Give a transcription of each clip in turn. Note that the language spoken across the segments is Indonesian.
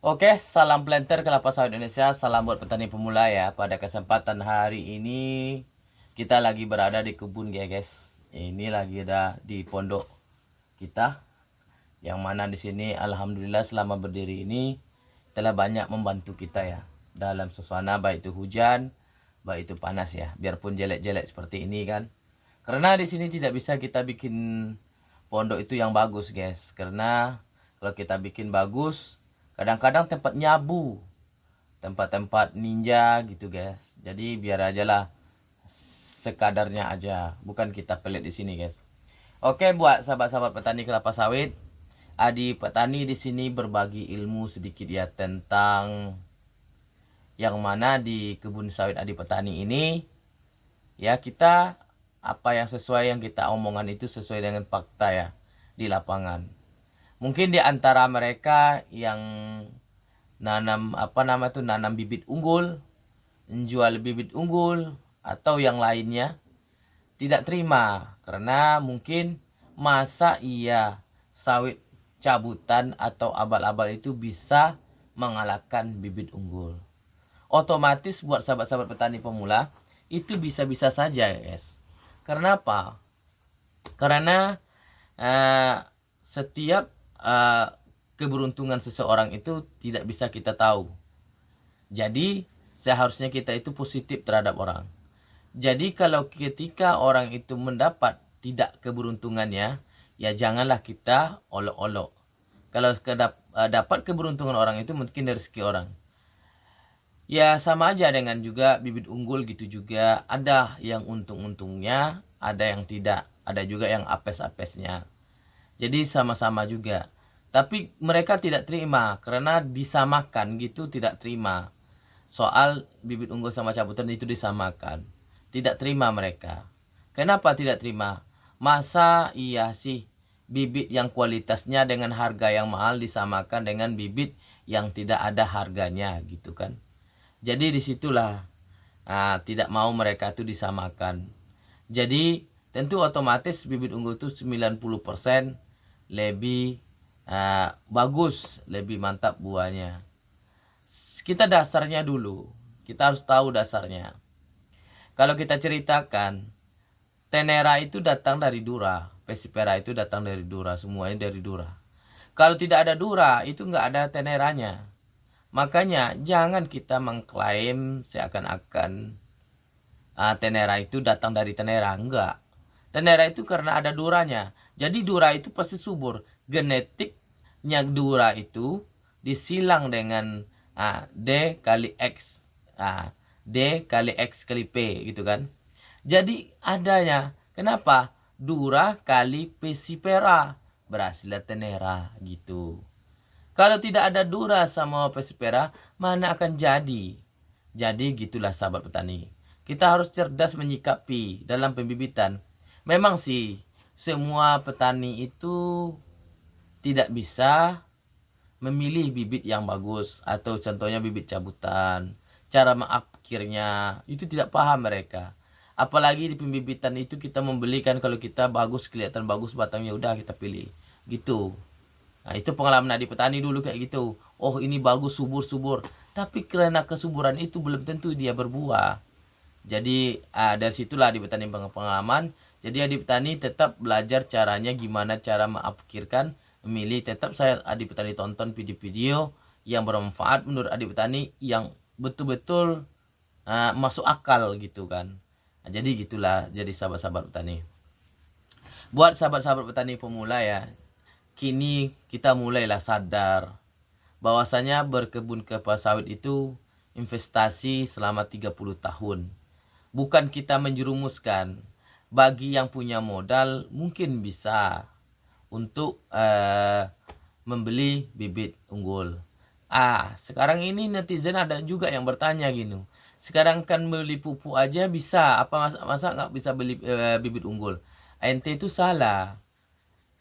Oke, salam planter kelapa sawit Indonesia, salam buat petani pemula ya. Pada kesempatan hari ini kita lagi berada di kebun ya guys. Ini lagi ada di pondok kita, yang mana di sini alhamdulillah selama berdiri ini telah banyak membantu kita ya dalam suasana baik itu hujan, baik itu panas ya. Biarpun jelek-jelek seperti ini kan. Karena di sini tidak bisa kita bikin pondok itu yang bagus guys. Karena kalau kita bikin bagus, kadang-kadang tempat nyabu, tempat-tempat ninja gitu guys. Jadi biar aja lah sekadarnya aja, bukan kita pelit di sini guys. Oke, buat sahabat-sahabat petani kelapa sawit, Adi petani di sini berbagi ilmu sedikit ya tentang yang mana di kebun sawit Adi petani ini ya, kita apa yang sesuai yang kita omongan itu sesuai dengan fakta ya di lapangan. Mungkin di antara mereka yang nanam bibit unggul, menjual bibit unggul atau yang lainnya tidak terima karena mungkin masa iya sawit cabutan atau abal-abal itu bisa mengalahkan bibit unggul. Otomatis buat sahabat-sahabat petani pemula itu bisa-bisa saja guys. Karena apa? Karena setiap keberuntungan seseorang itu tidak bisa kita tahu. Jadi seharusnya kita itu positif terhadap orang. Jadi kalau ketika orang itu mendapat tidak keberuntungannya, ya janganlah kita olok-olok. Kalau dapat keberuntungan orang itu mungkin dari rezeki orang. Ya sama aja dengan juga bibit unggul gitu juga. Ada yang untung-untungnya, ada yang tidak. Ada juga yang apes-apesnya. Jadi sama-sama juga. Tapi mereka tidak terima karena disamakan gitu, tidak terima. Soal bibit unggul sama cabutan itu disamakan. Tidak terima mereka. Kenapa tidak terima? Masa iya sih bibit yang kualitasnya dengan harga yang mahal disamakan dengan bibit yang tidak ada harganya gitu kan. Jadi disitulah tidak mau mereka itu disamakan. Jadi tentu otomatis bibit unggul itu 90% lebih bagus, lebih mantap buahnya. Kita dasarnya dulu, kita harus tahu dasarnya. Kalau kita ceritakan, tenera itu datang dari dura, pesipera itu datang dari dura, semuanya dari dura. Kalau tidak ada dura, itu nggak ada teneranya. Makanya jangan kita mengklaim seakan-akan tenera itu datang dari tenera. Enggak. Tenera itu karena ada duranya. Jadi dura itu pasti subur. Genetiknya dura itu disilang dengan D kali X. D kali X kali P gitu kan. Jadi adanya. Kenapa? Dura kali pesipera. Berhasilnya tenera gitu. Kalau tidak ada dura sama pesipera, mana akan jadi? Jadi gitulah sahabat petani. Kita harus cerdas menyikapi dalam pembibitan. Memang sih, semua petani itu tidak bisa memilih bibit yang bagus. Atau contohnya bibit cabutan. Cara mengakhirnya, itu tidak paham mereka. Apalagi di pembibitan itu kita membelikan kalau kita bagus, kelihatan bagus batangnya, udah kita pilih. Gitu. Nah, itu pengalaman Adi petani dulu kayak gitu. Oh, ini bagus, subur-subur. Tapi karena kesuburan itu belum tentu dia berbuah. Jadi dari situlah Adi petani pengalaman. Jadi Adi petani tetap belajar caranya gimana cara memikirkan, memilih. Tetap saya Adi petani tonton video-video yang bermanfaat menurut Adi petani, yang betul-betul masuk akal gitu kan. Nah, jadi gitulah jadi sahabat-sahabat petani. Buat sahabat-sahabat petani pemula ya, kini kita mulailah sadar bahwasanya berkebun kelapa sawit itu investasi selama 30 tahun. Bukan kita menjerumuskan. Bagi yang punya modal mungkin bisa untuk membeli bibit unggul. Sekarang ini netizen ada juga yang bertanya gini. Sekarang kan beli pupuk aja bisa, apa masa nggak bisa beli bibit unggul? Ente itu salah.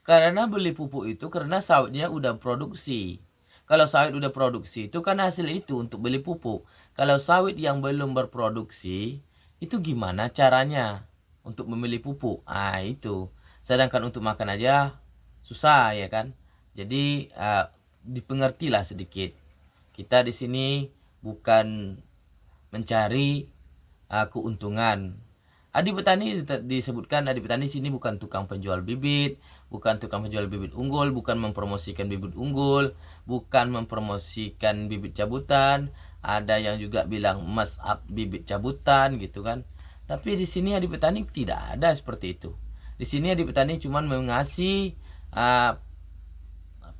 Karena beli pupuk itu karena sawitnya udah produksi. Kalau sawit udah produksi itu kan hasil itu untuk beli pupuk. Kalau sawit yang belum berproduksi, itu gimana caranya untuk memilih pupuk? Itu. Sedangkan untuk makan aja susah ya kan. Jadi dipengertilah sedikit. Kita di sini bukan mencari keuntungan. Adik petani disebutkan, adik petani sini bukan tukang penjual bibit, bukan tukang penjual bibit unggul, bukan mempromosikan bibit unggul, bukan mempromosikan bibit cabutan. Ada yang juga bilang mas up bibit cabutan gitu kan. Tapi di sini adik petani tidak ada seperti itu. Di sini adik petani cuma mengasih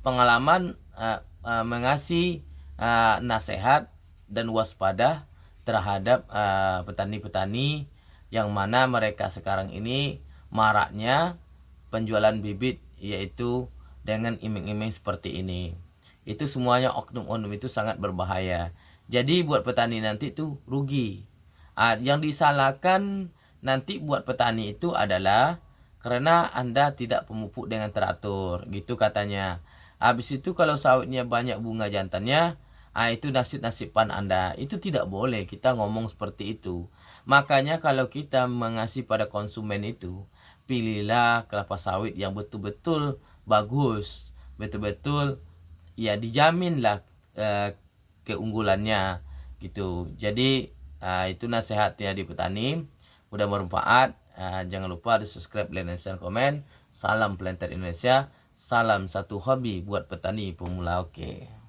pengalaman, mengasih nasihat dan waspada terhadap petani-petani yang mana mereka sekarang ini maraknya penjualan bibit, yaitu dengan iming-iming seperti ini. Itu semuanya oknum-oknum itu sangat berbahaya. Jadi buat petani nanti itu rugi. Yang disalahkan nanti buat petani itu adalah karena Anda tidak pemupuk dengan teratur, gitu katanya. Habis itu kalau sawitnya banyak bunga jantannya, itu nasib-nasiban Anda. Itu tidak boleh kita ngomong seperti itu. Makanya kalau kita mengasih pada konsumen itu, pilihlah kelapa sawit yang betul-betul bagus, betul-betul ya dijaminlah keunggulannya gitu. Jadi itu nasihatnya di petani. Mudah bermanfaat. Jangan lupa di subscribe, like, dan share, komen. Salam Planter Indonesia. Salam satu hobi buat petani pemula. Oke.